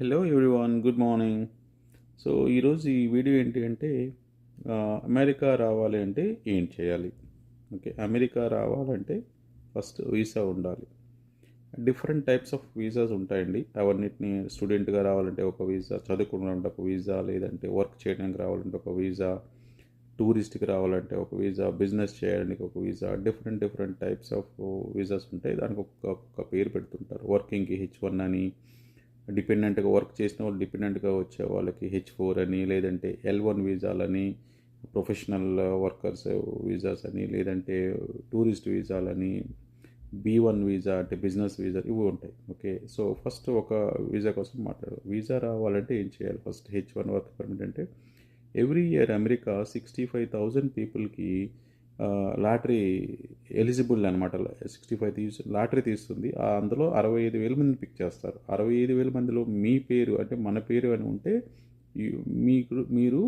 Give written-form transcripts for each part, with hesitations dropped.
Hello everyone, good morning. So ఈరోజు ఈ video ఏంటి అంటే అమెరికా రావాలి అంటే ఏం చేయాలి. ఓకే, అమెరికా రావాలంటే ఫస్ట్ వీసా ఉండాలి. డిఫరెంట్ టైప్స్ ఆఫ్ వీసాస్ ఉంటాయండి. అవన్నిటిని స్టూడెంట్గా రావాలంటే ఒక వీసా, చదువుకోవడానికి ఒక వీసా, లేదంటే వర్క్ చేయడానికి రావాలంటే ఒక వీసా, టూరిస్ట్కి రావాలంటే ఒక వీసా, బిజినెస్ చేయడానికి ఒక visa. Different different types of visas ఉంటాయి. దానికి ఒక పేరు పెడుతుంటారు. వర్కింగ్కి H1 అని, డిపెండెంట్గా వర్క్ చేసిన వాళ్ళు డిపెండెంట్గా వచ్చే వాళ్ళకి H4 అని, లేదంటే L1 వీసాలని, ప్రొఫెషనల్ వర్కర్స్ వీసాస్ అని, లేదంటే టూరిస్ట్ వీసాలని, B1 వీసా అంటే బిజినెస్ వీసా, ఇవి ఉంటాయి. ఓకే, సో ఫస్ట్ ఒక వీసా కోసం మాట్లాడు. వీసా రావాలంటే ఏం చేయాలి? ఫస్ట్ H1 వర్క్ పర్మిట్ అంటే ఎవ్రీ ఇయర్ అమెరికా 65,000 పీపుల్కి లాటరీ ఎలిజిబుల్ అనమాట. 65 లాటరీ తీస్తుంది. అందులో 65,000 మందిని పిక్ చేస్తారు. 65,000 మందిలో మీ పేరు అంటే మన పేరు అని ఉంటే మీరు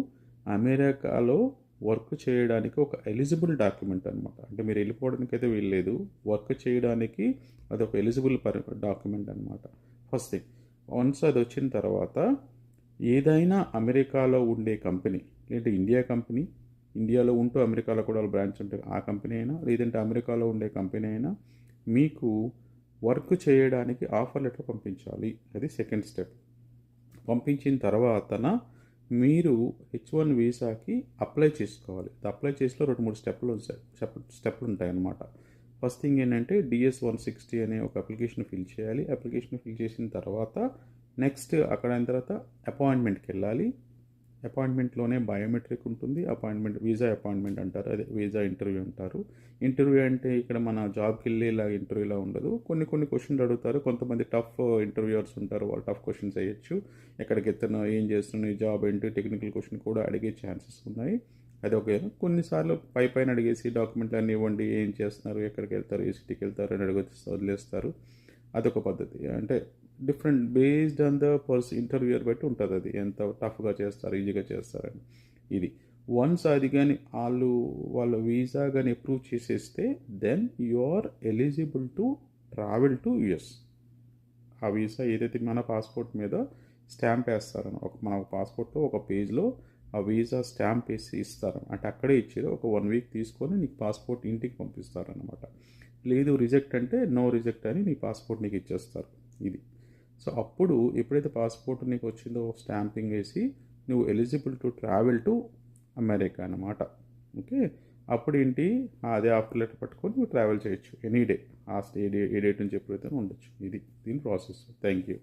అమెరికాలో వర్క్ చేయడానికి ఒక ఎలిజిబుల్ డాక్యుమెంట్ అనమాట. అంటే మీరు వెళ్ళిపోవడానికి అయితే వీల్లేదు, వర్క్ చేయడానికి అదొక ఎలిజిబుల్ డాక్యుమెంట్ అనమాట. ఫస్ట్ థింగ్, వన్స్ అది వచ్చిన తర్వాత ఏదైనా అమెరికాలో ఉండే కంపెనీ, లేదంటే ఇండియా కంపెనీ, ఇండియాలో ఉంటూ అమెరికాలో కూడా బ్రాంచ్ ఉంటుంది, ఆ కంపెనీ అయినా, లేదంటే అమెరికాలో ఉండే కంపెనీ అయినా మీకు వర్క్ చేయడానికి ఆఫర్ లెటర్ పంపించాలి. అది సెకండ్ స్టెప్. పంపించిన తర్వాతన మీరు H1 వీసాకి అప్లై చేసుకోవాలి. అప్లై చేసిలో 2-3 స్టెప్లు ఉంటాయి అన్నమాట. ఫస్ట్ థింగ్ ఏంటంటే DS-160 అనే ఒక అప్లికేషన్ ఫిల్ చేయాలి. అప్లికేషన్ ఫిల్ చేసిన తర్వాత నెక్స్ట్ అక్కడ అయిన తర్వాత అపాయింట్మెంట్కి వెళ్ళాలి. అపాయింట్మెంట్లోనే బయోమెట్రిక్ ఉంటుంది. వీసా అపాయింట్మెంట్ అంటారు, అదే వీసా ఇంటర్వ్యూ అంటారు. ఇంటర్వ్యూ అంటే ఇక్కడ మన జాబ్కి వెళ్ళేలా ఇంటర్వ్యూలా ఉండదు. కొన్ని క్వశ్చన్లు అడుగుతారు. కొంతమంది టఫ్ ఇంటర్వ్యూవర్స్ ఉంటారు, వాళ్ళు టఫ్ క్వశ్చన్స్ వేయచ్చు. ఎక్కడికి ఎత్తున్నావు, ఏం చేస్తున్నావు, జాబ్ ఏంటి, టెక్నికల్ క్వశ్చన్ కూడా అడిగే ఛాన్సెస్ ఉన్నాయి. అది ఓకే. కొన్నిసార్లు పైన అడిగేసి డాక్యుమెంట్లు అన్నీ ఇవ్వండి, ఏం చేస్తున్నారు, ఎక్కడికి వెళ్తారు, ఏ సిటీకి వెళ్తారు అని వదిలేస్తారు. అదొక పద్ధతి. అంటే different based on the interviewer బట్టి ఉంటుంది, అది ఎంత టఫ్గా చేస్తారు, ఈజీగా చేస్తారని. ఇది వన్స్ అది కానీ వాళ్ళ వీసా కానీ అప్రూవ్ చేసేస్తే then you are eligible to travel to US. ఆ వీసా ఏదైతే మన పాస్పోర్ట్ మీద స్టాంప్ వేస్తారని, మన పాస్పోర్ట్లో ఒక పేజ్లో ఆ వీసా స్టాంప్ వేసి ఇస్తారు. అంటే అక్కడే ఇచ్చారు. ఒక 1 వీక్ తీసుకొని నీకు పాస్పోర్ట్ ఇంటికి పంపిస్తారనమాట. లేదు రిజెక్ట్ అంటే నో రిజెక్ట్ అని నీ పాస్పోర్ట్ నీకు ఇచ్చేస్తారు. ఇది సో అప్పుడు ఎప్పుడైతే పాస్పోర్ట్ నీకు వచ్చిందో స్టాంపింగ్ వేసి నువ్వు eligible to travel to America అన్నమాట. ఓకే, అప్పుడు ఏంటి, అదే ఆఫర్ లెటర్ పట్టుకొని నువ్వు ట్రావెల్ చేయొచ్చు ఎనీ డే. ఏ డేట్ నుంచి ఎప్పుడైతే ఉండొచ్చు. ఇది దీని ప్రాసెస్. Thank you.